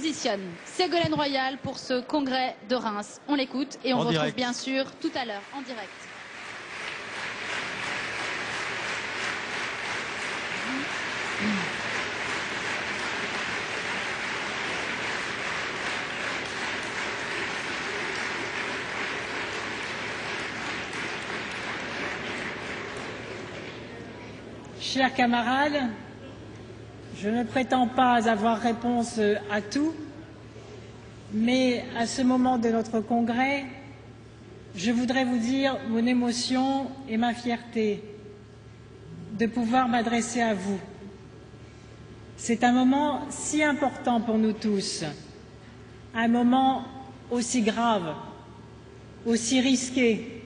positionne. Ségolène Royal pour ce congrès de Reims. On l'écoute et on vous retrouve bien sûr tout à l'heure en direct. Chers camarades, je ne prétends pas avoir réponse à tout, mais à ce moment de notre congrès, je voudrais vous dire mon émotion et ma fierté de pouvoir m'adresser à vous. C'est un moment si important pour nous tous, un moment aussi grave, aussi risqué,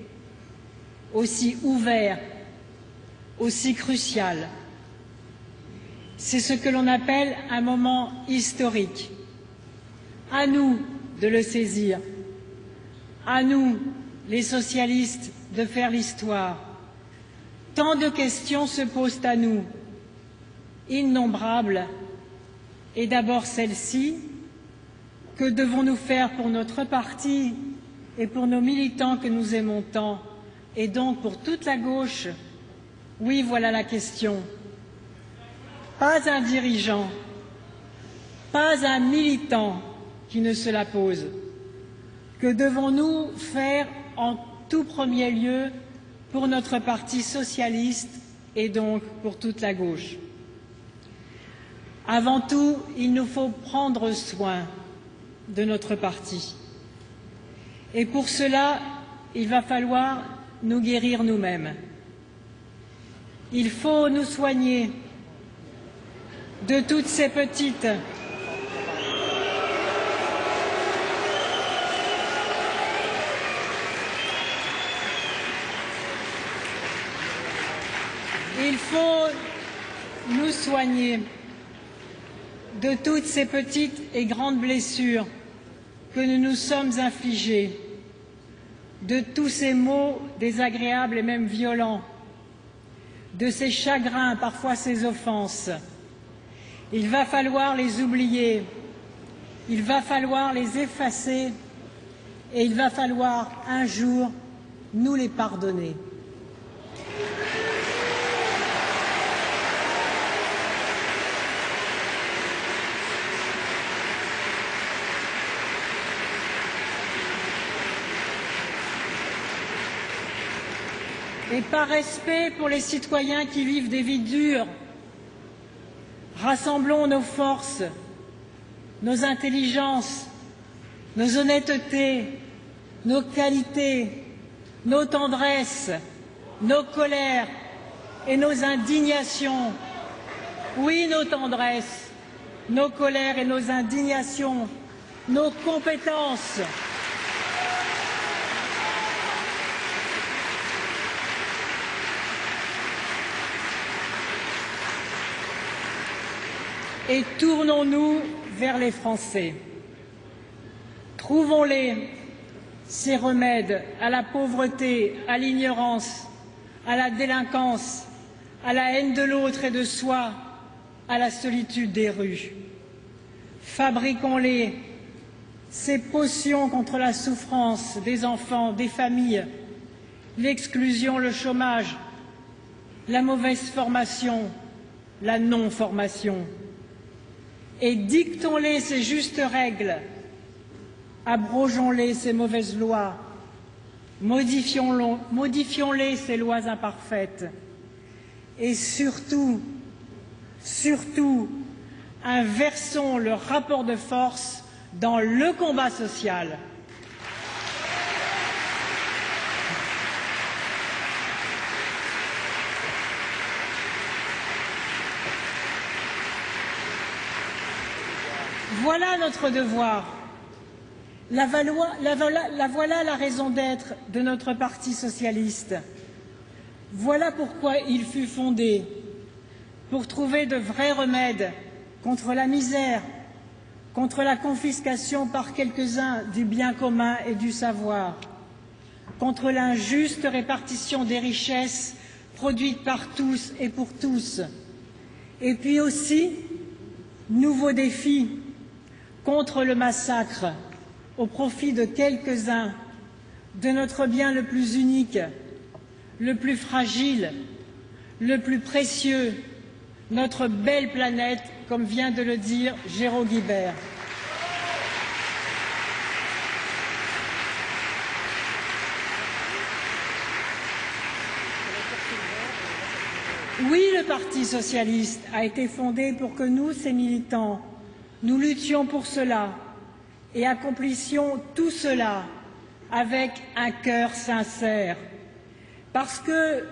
aussi ouvert, aussi crucial. C'est ce que l'on appelle un moment historique. À nous de le saisir, à nous, les socialistes, de faire l'histoire. Tant de questions se posent à nous, innombrables, et d'abord celle-ci, que devons-nous faire pour notre parti et pour nos militants que nous aimons tant, et donc pour toute la gauche? Oui, voilà la question. Pas un dirigeant, pas un militant qui ne se la pose. Que devons-nous faire en tout premier lieu pour notre parti socialiste et donc pour toute la gauche? Avant tout, il nous faut prendre soin de notre parti. Et pour cela, il va falloir nous guérir nous-mêmes. Il faut nous soigner de toutes ces petites Il faut nous soigner de toutes ces petites et grandes blessures que nous nous sommes infligées, de tous ces maux désagréables et même violents, de ces chagrins, parfois ces offenses. Il va falloir les oublier, il va falloir les effacer et il va falloir un jour nous les pardonner. Et par respect pour les citoyens qui vivent des vies dures, rassemblons nos forces, nos intelligences, nos honnêtetés, nos qualités, nos tendresses, nos colères et nos indignations. Oui, nos tendresses, nos colères et nos indignations, nos compétences. Et tournons-nous vers les Français. Trouvons-les, ces remèdes à la pauvreté, à l'ignorance, à la délinquance, à la haine de l'autre et de soi, à la solitude des rues. Fabriquons-les, ces potions contre la souffrance des enfants, des familles, l'exclusion, le chômage, la mauvaise formation, la non-formation. Et dictons-les ces justes règles, abrogeons-les ces mauvaises lois, modifions-les ces lois imparfaites. Et surtout, inversons le rapport de force dans le combat social. Voilà notre devoir. Voilà la raison d'être de notre Parti socialiste. Voilà pourquoi il fut fondé, pour trouver de vrais remèdes contre la misère, contre la confiscation par quelques-uns du bien commun et du savoir, contre l'injuste répartition des richesses produites par tous et pour tous. Et puis aussi, nouveaux défis contre le massacre au profit de quelques-uns, de notre bien le plus unique, le plus fragile, le plus précieux, notre belle planète, comme vient de le dire Géraud Guibert. Oui, le Parti socialiste a été fondé pour que nous, ses militants, nous luttions pour cela et accomplissions tout cela avec un cœur sincère. Parce que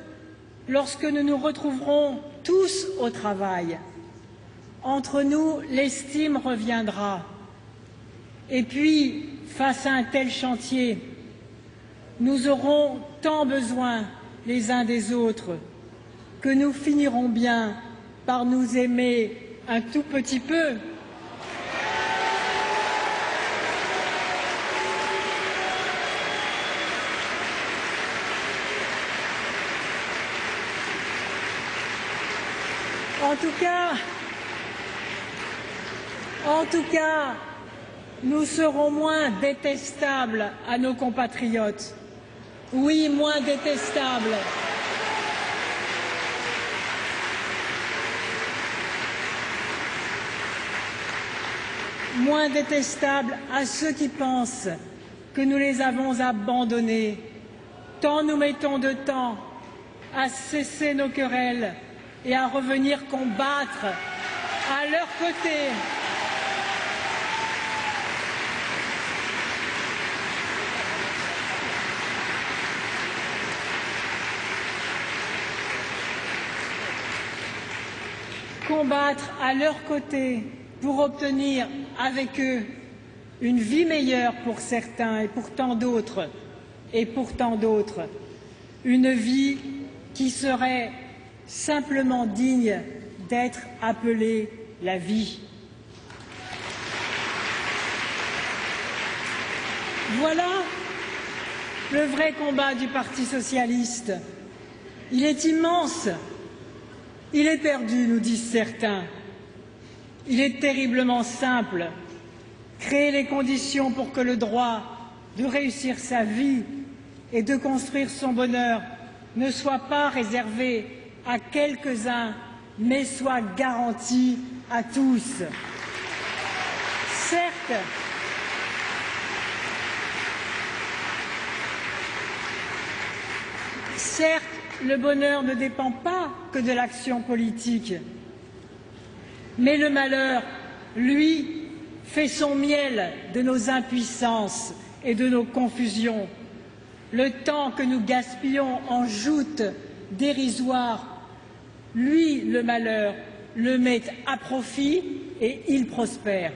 lorsque nous nous retrouverons tous au travail, entre nous, l'estime reviendra. Et puis, face à un tel chantier, nous aurons tant besoin les uns des autres que nous finirons bien par nous aimer un tout petit peu. En tout cas, nous serons moins détestables à nos compatriotes. Oui, moins détestables. Moins détestables à ceux qui pensent que nous les avons abandonnés. Tant nous mettons de temps à cesser nos querelles et à revenir combattre à leur côté. Combattre à leur côté pour obtenir avec eux une vie meilleure pour certains et pour tant d'autres, une vie qui serait simplement digne d'être appelée la vie. Voilà le vrai combat du Parti socialiste. Il est immense. Il est perdu, nous disent certains. Il est terriblement simple. Créer les conditions pour que le droit de réussir sa vie et de construire son bonheur ne soit pas réservé à quelques-uns, mais soit garanti à tous. Certes, le bonheur ne dépend pas que de l'action politique, mais le malheur, lui, fait son miel de nos impuissances et de nos confusions. Le temps que nous gaspillons en joutes dérisoires, lui, le malheur, le met à profit et il prospère.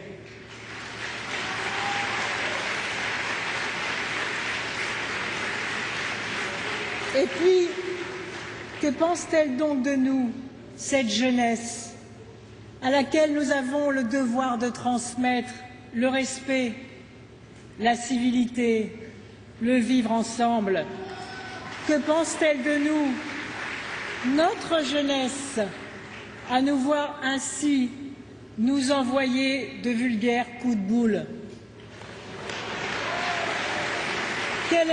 Et puis, que pense-t-elle donc de nous, cette jeunesse, à laquelle nous avons le devoir de transmettre le respect, la civilité, le vivre ensemble? Que pense-t-elle de nous, notre jeunesse, à nous voir ainsi nous envoyer de vulgaires coups de boule? Quel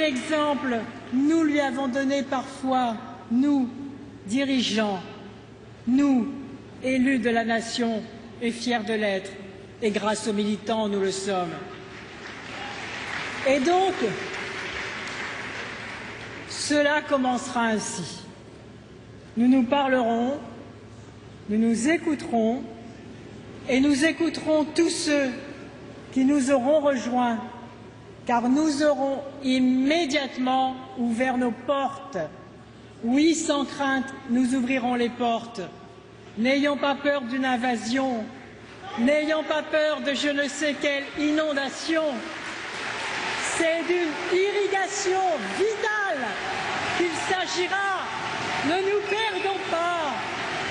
exemple nous lui avons donné parfois, nous, dirigeants, nous, élus de la nation et fiers de l'être, et grâce aux militants, nous le sommes. Et donc, cela commencera ainsi. Nous nous parlerons, nous nous écouterons, et nous écouterons tous ceux qui nous auront rejoints, car nous aurons immédiatement ouvert nos portes. Oui, sans crainte, nous ouvrirons les portes. N'ayons pas peur d'une invasion, n'ayons pas peur de je ne sais quelle inondation. C'est d'une irrigation vitale qu'il s'agira. Ne nous perdons pas.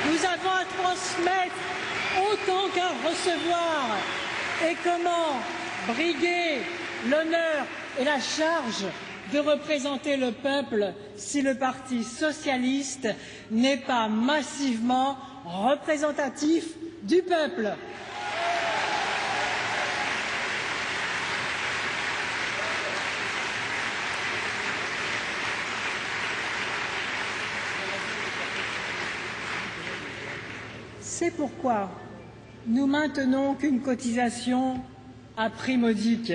Nous avons à transmettre autant qu'à recevoir. Et comment briguer l'honneur et la charge de représenter le peuple si le Parti socialiste n'est pas massivement représentatif du peuple. C'est pourquoi nous maintenons qu'une cotisation à prix modique.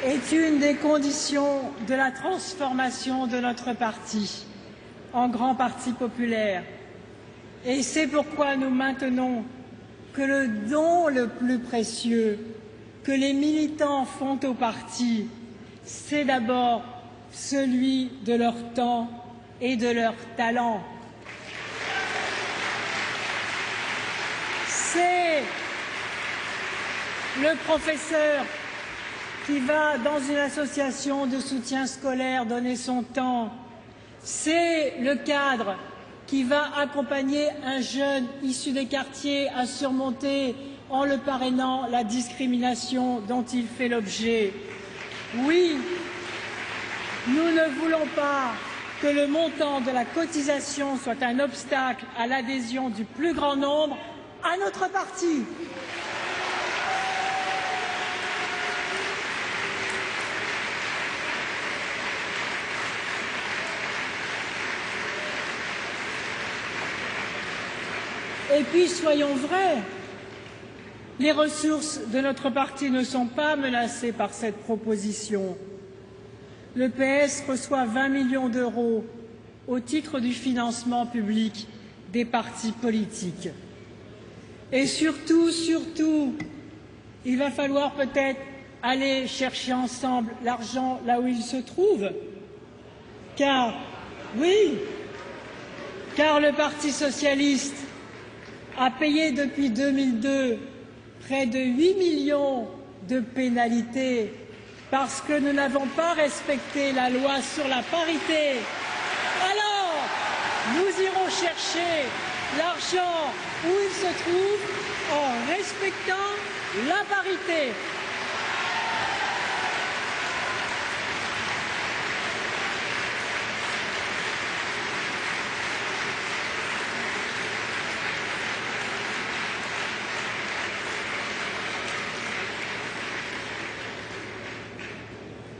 Est une des conditions de la transformation de notre parti en grand parti populaire. Et c'est pourquoi nous maintenons que le don le plus précieux que les militants font au parti, c'est d'abord celui de leur temps et de leur talent. C'est le professeur qui va dans une association de soutien scolaire donner son temps. C'est le cadre qui va accompagner un jeune issu des quartiers à surmonter, en le parrainant, la discrimination dont il fait l'objet. Oui, nous ne voulons pas que le montant de la cotisation soit un obstacle à l'adhésion du plus grand nombre à notre parti. Et puis, soyons vrais, les ressources de notre parti ne sont pas menacées par cette proposition. Le PS reçoit 20 millions d'euros au titre du financement public des partis politiques. Et surtout, il va falloir peut-être aller chercher ensemble l'argent là où il se trouve. Car, oui, car le Parti socialiste a payé depuis 2002 près de 8 millions de pénalités parce que nous n'avons pas respecté la loi sur la parité. Alors, nous irons chercher l'argent où il se trouve en respectant la parité.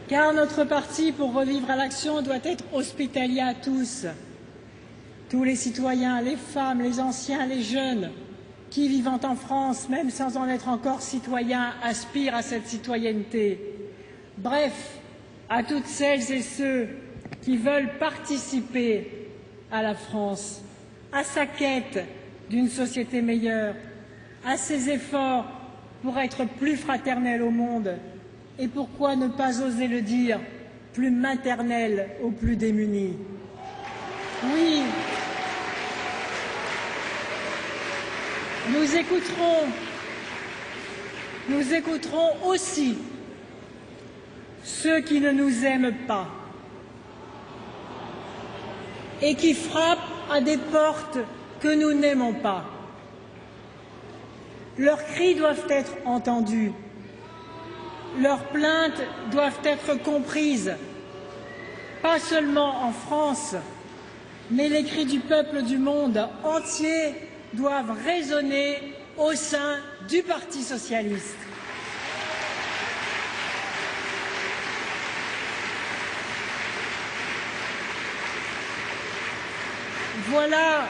Car notre parti, pour revivre à l'action, doit être hospitalier à tous. Tous les citoyens, les femmes, les anciens, les jeunes, qui vivant en France, même sans en être encore citoyens, aspirent à cette citoyenneté. Bref, à toutes celles et ceux qui veulent participer à la France, à sa quête d'une société meilleure, à ses efforts pour être plus fraternels au monde, et pourquoi ne pas oser le dire, plus maternel aux plus démunis. Oui, nous écouterons aussi ceux qui ne nous aiment pas et qui frappent à des portes que nous n'aimons pas. Leurs cris doivent être entendus. Leurs plaintes doivent être comprises, pas seulement en France, mais les cris du peuple du monde entier doivent résonner au sein du Parti socialiste. Voilà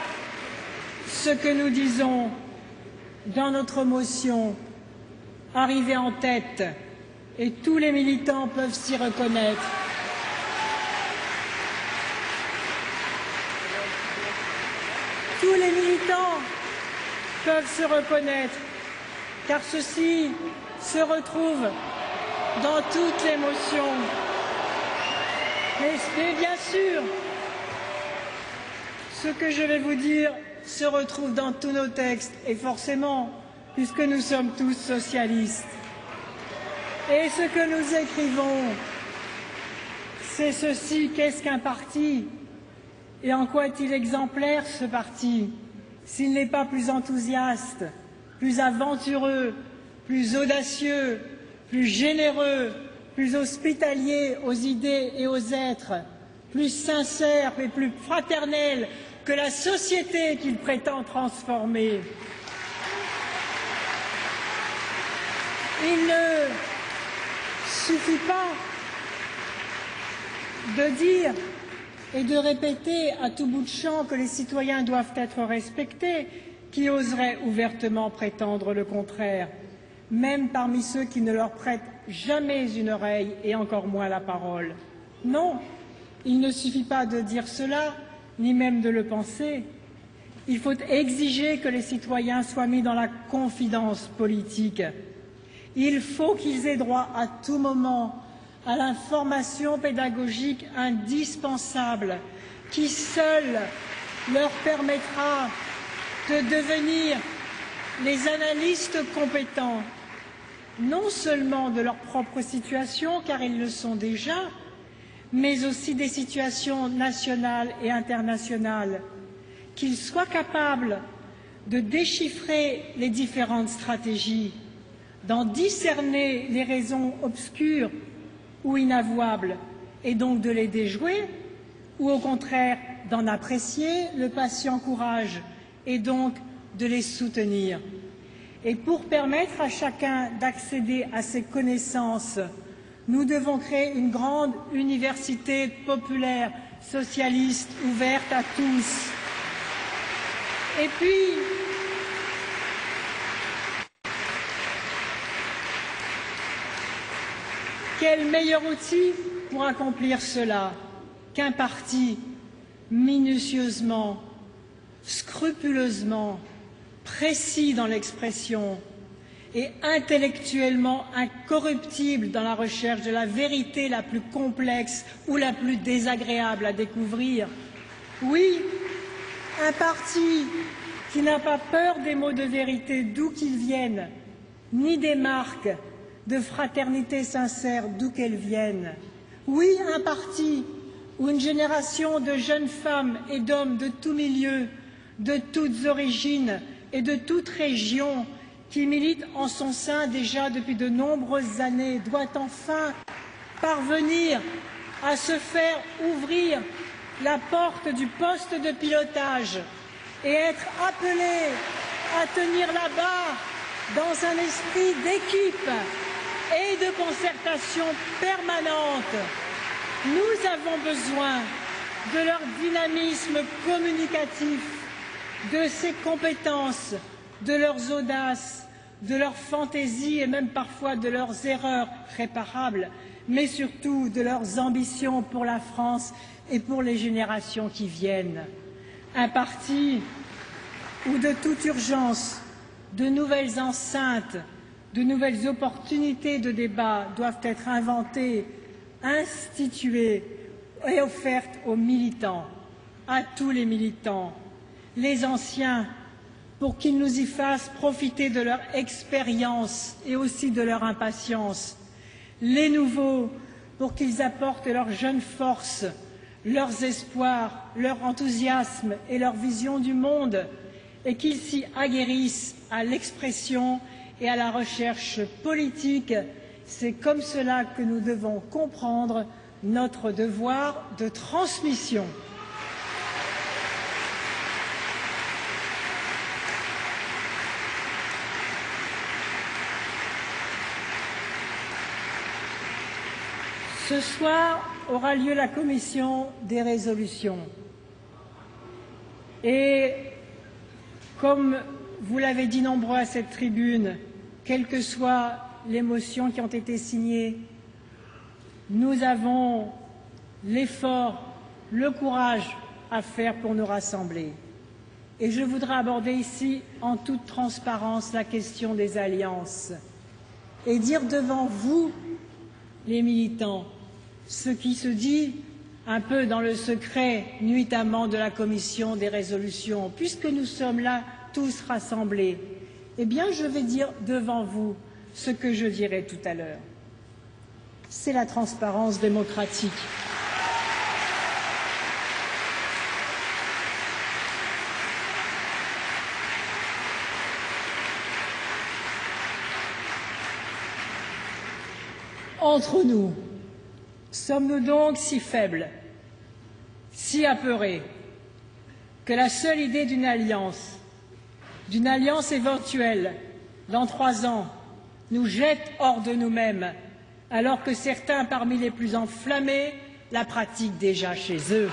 ce que nous disons dans notre motion, arrivée en tête. Et tous les militants peuvent s'y reconnaître. Tous les militants peuvent se reconnaître, car ceux-ci se retrouvent dans toutes les motions. Mais bien sûr, ce que je vais vous dire se retrouve dans tous nos textes, et forcément, puisque nous sommes tous socialistes. Et ce que nous écrivons, c'est ceci: qu'est-ce qu'un parti? Et en quoi est-il exemplaire, ce parti, s'il n'est pas plus enthousiaste, plus aventureux, plus audacieux, plus généreux, plus hospitalier aux idées et aux êtres, plus sincère et plus fraternel que la société qu'il prétend transformer. Il ne suffit pas de dire et de répéter à tout bout de champ que les citoyens doivent être respectés, qui oserait ouvertement prétendre le contraire, même parmi ceux qui ne leur prêtent jamais une oreille et encore moins la parole. Non, il ne suffit pas de dire cela, ni même de le penser. Il faut exiger que les citoyens soient mis dans la confidence politique. Il faut qu'ils aient droit à tout moment à l'information pédagogique indispensable qui seule leur permettra de devenir les analystes compétents, non seulement de leur propre situation, car ils le sont déjà, mais aussi des situations nationales et internationales, qu'ils soient capables de déchiffrer les différentes stratégies, d'en discerner les raisons obscures ou inavouables, et donc de les déjouer, ou au contraire d'en apprécier le patient courage, et donc de les soutenir. Et pour permettre à chacun d'accéder à ces connaissances, nous devons créer une grande université populaire, socialiste, ouverte à tous. Et puis, quel meilleur outil pour accomplir cela qu'un parti minutieusement, scrupuleusement, précis dans l'expression et intellectuellement incorruptible dans la recherche de la vérité la plus complexe ou la plus désagréable à découvrir. Oui, un parti qui n'a pas peur des mots de vérité d'où qu'ils viennent, ni des marques de fraternité sincère d'où qu'elles viennent. Oui, un parti où une génération de jeunes femmes et d'hommes de tous milieux, de toutes origines et de toutes régions qui militent en son sein déjà depuis de nombreuses années doit enfin parvenir à se faire ouvrir la porte du poste de pilotage et être appelé à tenir la barre dans un esprit d'équipe et de concertation permanente. Nous avons besoin de leur dynamisme communicatif, de ces compétences, de leurs audaces, de leurs fantaisies et même parfois de leurs erreurs réparables, mais surtout de leurs ambitions pour la France et pour les générations qui viennent. Un parti où de toute urgence, de nouvelles enceintes, de nouvelles opportunités de débat doivent être inventées, instituées et offertes aux militants, à tous les militants, les anciens, pour qu'ils nous y fassent profiter de leur expérience et aussi de leur impatience, les nouveaux, pour qu'ils apportent leur jeune force, leurs espoirs, leur enthousiasme et leur vision du monde, et qu'ils s'y aguerrissent à l'expression et à la recherche politique. C'est comme cela que nous devons comprendre notre devoir de transmission. Ce soir aura lieu la commission des résolutions. Et comme vous l'avez dit nombreux à cette tribune, quelle que soit les motions qui ont été signées, nous avons l'effort, le courage à faire pour nous rassembler. Et je voudrais aborder ici, en toute transparence, la question des alliances et dire devant vous, les militants, ce qui se dit un peu dans le secret nuitamment de la commission des résolutions, puisque nous sommes là tous rassemblés, eh bien je vais dire devant vous ce que je dirai tout à l'heure. C'est la transparence démocratique. Entre nous, sommes-nous donc si faibles, si apeurés, que la seule idée d'une alliance éventuelle dans 3 ans, nous jette hors de nous-mêmes, alors que certains parmi les plus enflammés la pratiquent déjà chez eux?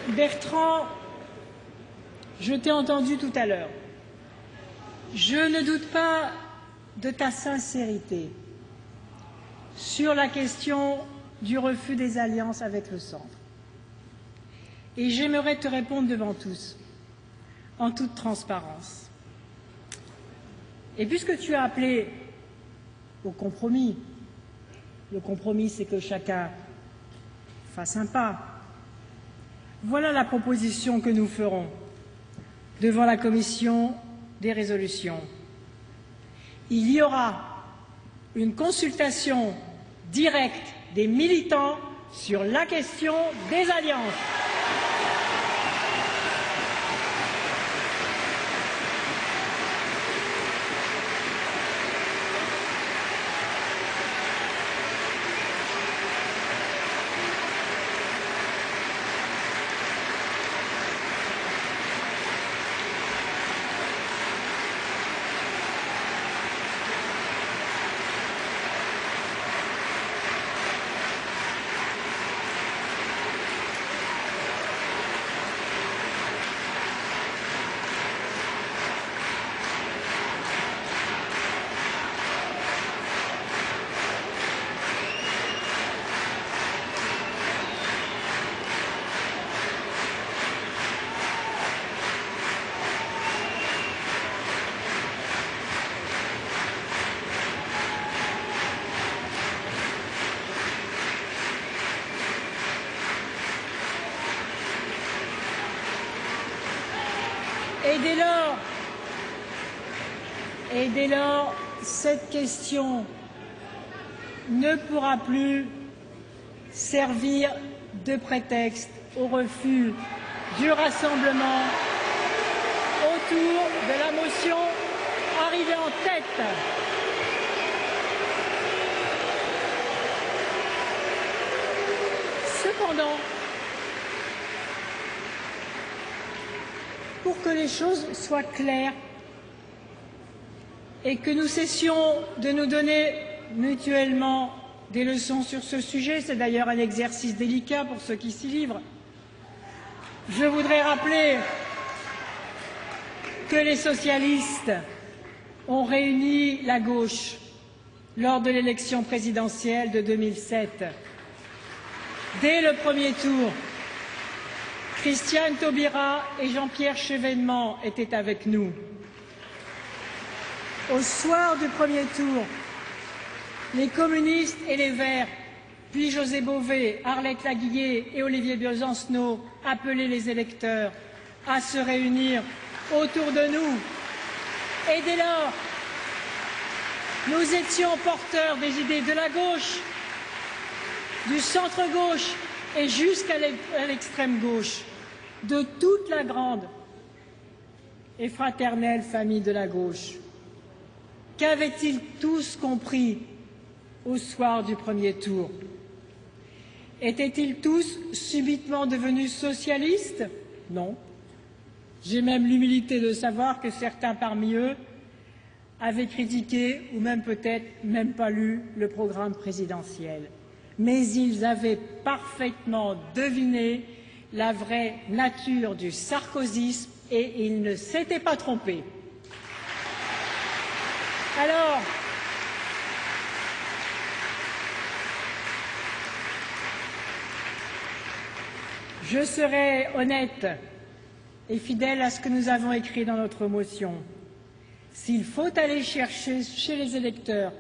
Bertrand, je t'ai entendu tout à l'heure. Je ne doute pas de ta sincérité sur la question du refus des alliances avec le centre. Et j'aimerais te répondre devant tous, en toute transparence. Et puisque tu as appelé au compromis, le compromis c'est que chacun fasse un pas. Voilà la proposition que nous ferons devant la commission des résolutions. Il y aura une consultation directe des militants sur la question des alliances. Et dès lors, cette question ne pourra plus servir de prétexte au refus du rassemblement autour de la motion arrivée en tête. Cependant, pour que les choses soient claires et que nous cessions de nous donner mutuellement des leçons sur ce sujet, c'est d'ailleurs un exercice délicat pour ceux qui s'y livrent, je voudrais rappeler que les socialistes ont réuni la gauche lors de l'élection présidentielle de 2007. Dès le premier tour, Christiane Taubira et Jean-Pierre Chevènement étaient avec nous. Au soir du premier tour, les communistes et les Verts, puis José Bové, Arlette Laguillet et Olivier Besancenot appelaient les électeurs à se réunir autour de nous. Et dès lors, nous étions porteurs des idées de la gauche, du centre-gauche et jusqu'à l'extrême gauche, de toute la grande et fraternelle famille de la gauche. Qu'avaient-ils tous compris au soir du premier tour? Étaient-ils tous subitement devenus socialistes? Non. J'ai même l'humilité de savoir que certains parmi eux avaient critiqué ou même peut-être même pas lu le programme présidentiel. Mais ils avaient parfaitement deviné la vraie nature du sarkozysme et ils ne s'étaient pas trompés. Alors, je serai honnête et fidèle à ce que nous avons écrit dans notre motion. S'il faut aller chercher chez les électeurs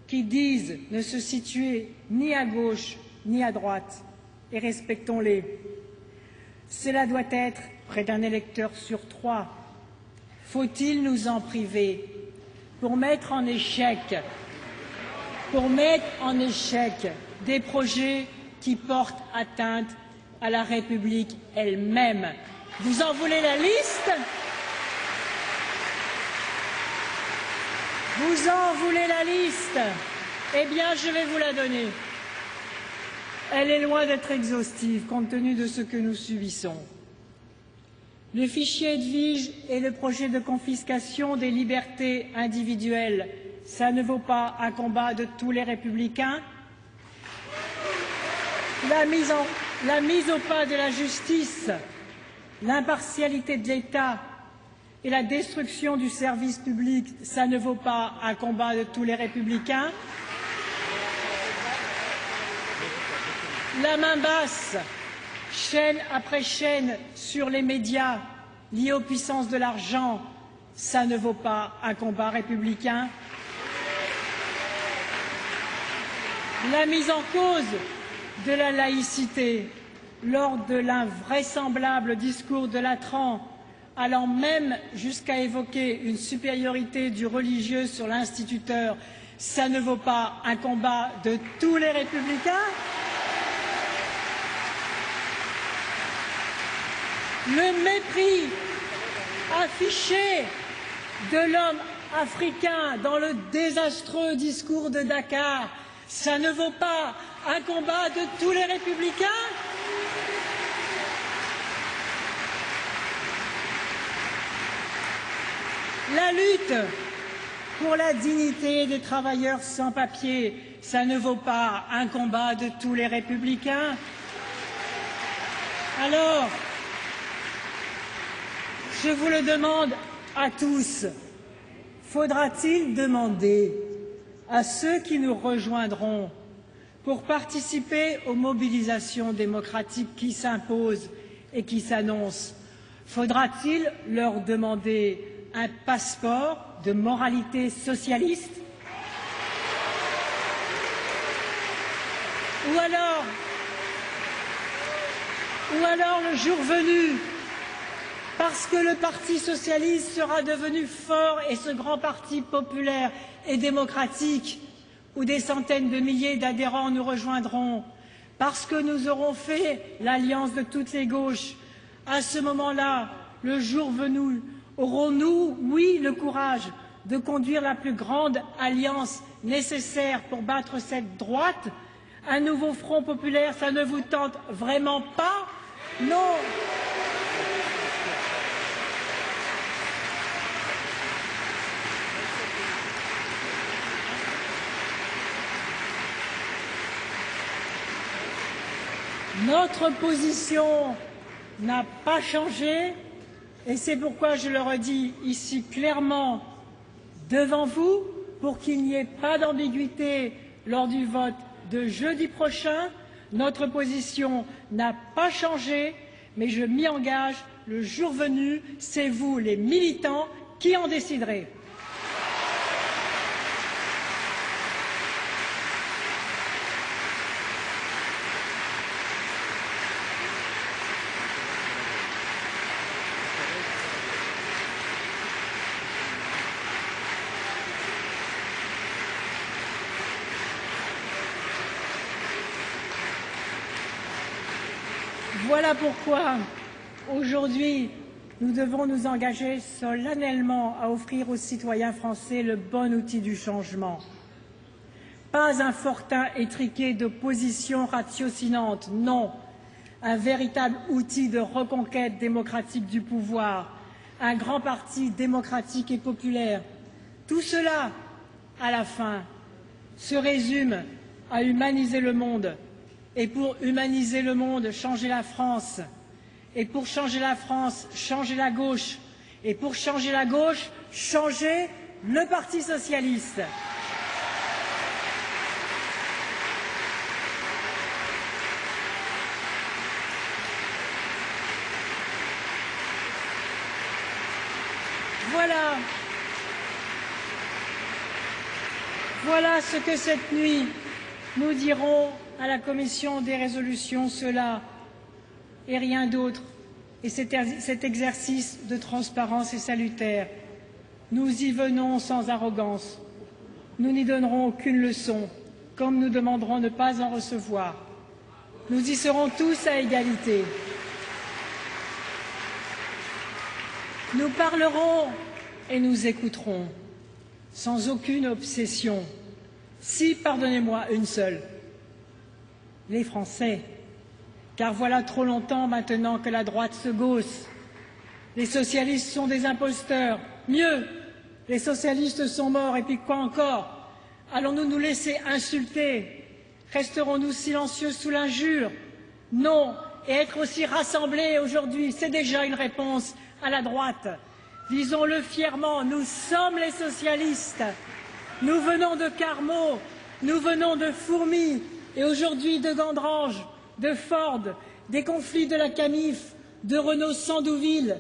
qui disent ne se situer ni à gauche ni à droite, et respectons-les. Cela doit être près d'un électeur sur 3. Faut-il nous en priver pour mettre en échec des projets qui portent atteinte à la République elle-même? Vous en voulez la liste? Vous en voulez la liste? Eh bien, je vais vous la donner. Elle est loin d'être exhaustive, compte tenu de ce que nous subissons. Le fichier Edwige et le projet de confiscation des libertés individuelles, ça ne vaut pas un combat de tous les républicains? La mise au pas de la justice, l'impartialité de l'État et la destruction du service public, ça ne vaut pas un combat de tous les républicains? La main basse, chaîne après chaîne sur les médias liés aux puissances de l'argent, ça ne vaut pas un combat républicain? La mise en cause de la laïcité lors de l'invraisemblable discours de Latran, allant même jusqu'à évoquer une supériorité du religieux sur l'instituteur, ça ne vaut pas un combat de tous les républicains? Le mépris affiché de l'homme africain dans le désastreux discours de Dakar, ça ne vaut pas un combat de tous les républicains? La lutte pour la dignité des travailleurs sans papier, ça ne vaut pas un combat de tous les républicains? Alors, je vous le demande à tous, faudra-t-il demander à ceux qui nous rejoindront pour participer aux mobilisations démocratiques qui s'imposent et qui s'annoncent, faudra-t-il leur demander un passeport de moralité socialiste? Ou alors le jour venu, parce que le Parti socialiste sera devenu fort et ce grand parti populaire et démocratique, où des centaines de milliers d'adhérents nous rejoindront, parce que nous aurons fait l'alliance de toutes les gauches, à ce moment-là, le jour venu, aurons-nous, oui, le courage de conduire la plus grande alliance nécessaire pour battre cette droite? Un nouveau front populaire, ça ne vous tente vraiment pas? Non. Notre position n'a pas changé et c'est pourquoi je le redis ici clairement devant vous pour qu'il n'y ait pas d'ambiguïté lors du vote de jeudi prochain. Notre position n'a pas changé, mais je m'y engage, le jour venu, c'est vous, les militants, qui en déciderez. Voilà pourquoi, aujourd'hui, nous devons nous engager solennellement à offrir aux citoyens français le bon outil du changement. Pas un fortin étriqué d'opposition ratiocinante, non. Un véritable outil de reconquête démocratique du pouvoir, un grand parti démocratique et populaire. Tout cela, à la fin, se résume à humaniser le monde. Et pour humaniser le monde, changer la France. Et pour changer la France, changer la gauche. Et pour changer la gauche, changer le Parti socialiste. Voilà ce que cette nuit Nous dirons à la commission des résolutions cela et rien d'autre. Et cet exercice de transparence est salutaire. Nous y venons sans arrogance. Nous n'y donnerons aucune leçon, comme nous demanderons de ne pas en recevoir. Nous y serons tous à égalité. Nous parlerons et nous écouterons, sans aucune obsession. Si, pardonnez-moi, une seule, les Français, car voilà trop longtemps maintenant que la droite se gausse. Les socialistes sont des imposteurs. Mieux, les socialistes sont morts, et puis quoi encore? Allons-nous nous laisser insulter? Resterons-nous silencieux sous l'injure? Non, et être aussi rassemblés aujourd'hui, c'est déjà une réponse à la droite. Disons-le fièrement, nous sommes les socialistes. Nous venons de Carmaux, nous venons de Fourmi, et aujourd'hui de Gandrange, de Ford, des conflits de la Camif, de Renault-Sandouville,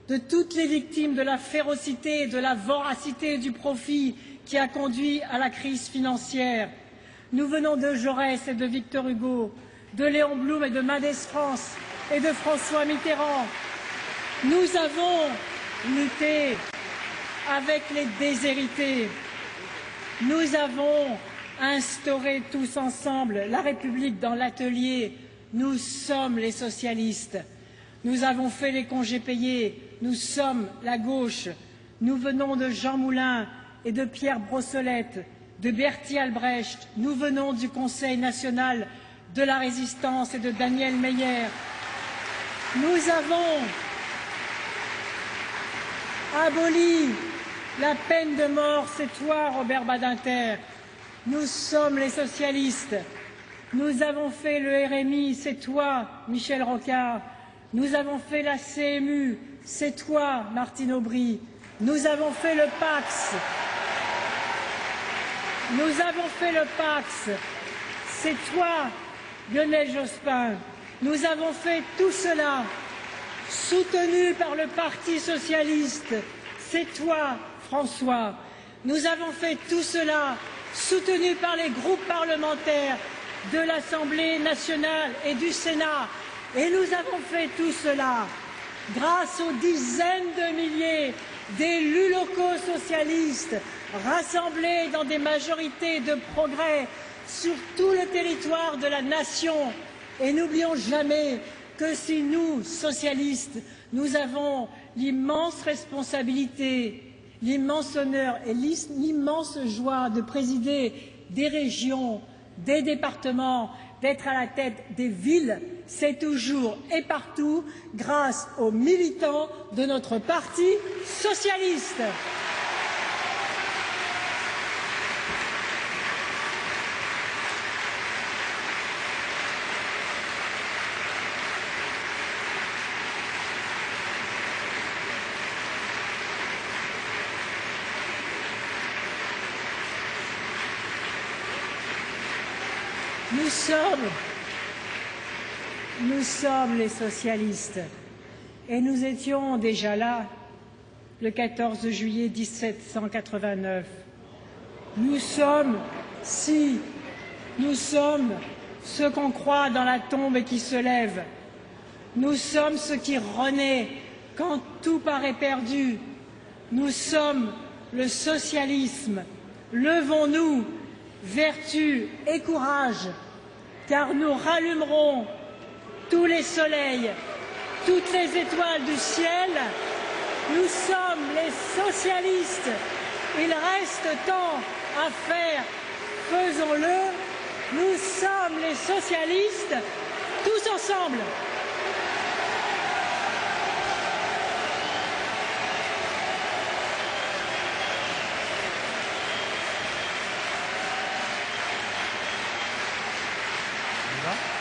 de toutes les victimes de la férocité, de la voracité du profit qui a conduit à la crise financière. Nous venons de Jaurès et de Victor Hugo, de Léon Blum et de Mendes France et de François Mitterrand. Nous avons lutté avec les déshérités. Nous avons instauré tous ensemble la République dans l'atelier. Nous sommes les socialistes. Nous avons fait les congés payés. Nous sommes la gauche. Nous venons de Jean Moulin et de Pierre Brossolette, de Bertie Albrecht. Nous venons du Conseil national de la résistance et de Daniel Meyer. Nous avons aboli la peine de mort, c'est toi, Robert Badinter. Nous sommes les socialistes. Nous avons fait le RMI, c'est toi, Michel Rocard. Nous avons fait la CMU, c'est toi, Martine Aubry. Nous avons fait le PAX. Nous avons fait le PAX. C'est toi, Lionel Jospin. Nous avons fait tout cela, soutenu par le Parti socialiste. C'est toi, François. Nous avons fait tout cela, soutenu par les groupes parlementaires de l'Assemblée nationale et du Sénat. Et nous avons fait tout cela grâce aux dizaines de milliers d'élus locaux socialistes rassemblés dans des majorités de progrès sur tout le territoire de la nation. Et n'oublions jamais que si nous, socialistes, nous avons l'immense responsabilité, l'immense honneur et l'immense joie de présider des régions, des départements, d'être à la tête des villes, c'est toujours et partout grâce aux militants de notre parti socialiste. Nous sommes les socialistes et nous étions déjà là le 14 juillet 1789. Nous sommes ceux qu'on croit dans la tombe et qui se lèvent. Nous sommes ceux qui renaissent quand tout paraît perdu. Nous sommes le socialisme. Levons-nous, vertu et courage, car nous rallumerons tous les soleils, toutes les étoiles du ciel. Nous sommes les socialistes. Il reste tant à faire, faisons-le. Nous sommes les socialistes, tous ensemble. Là.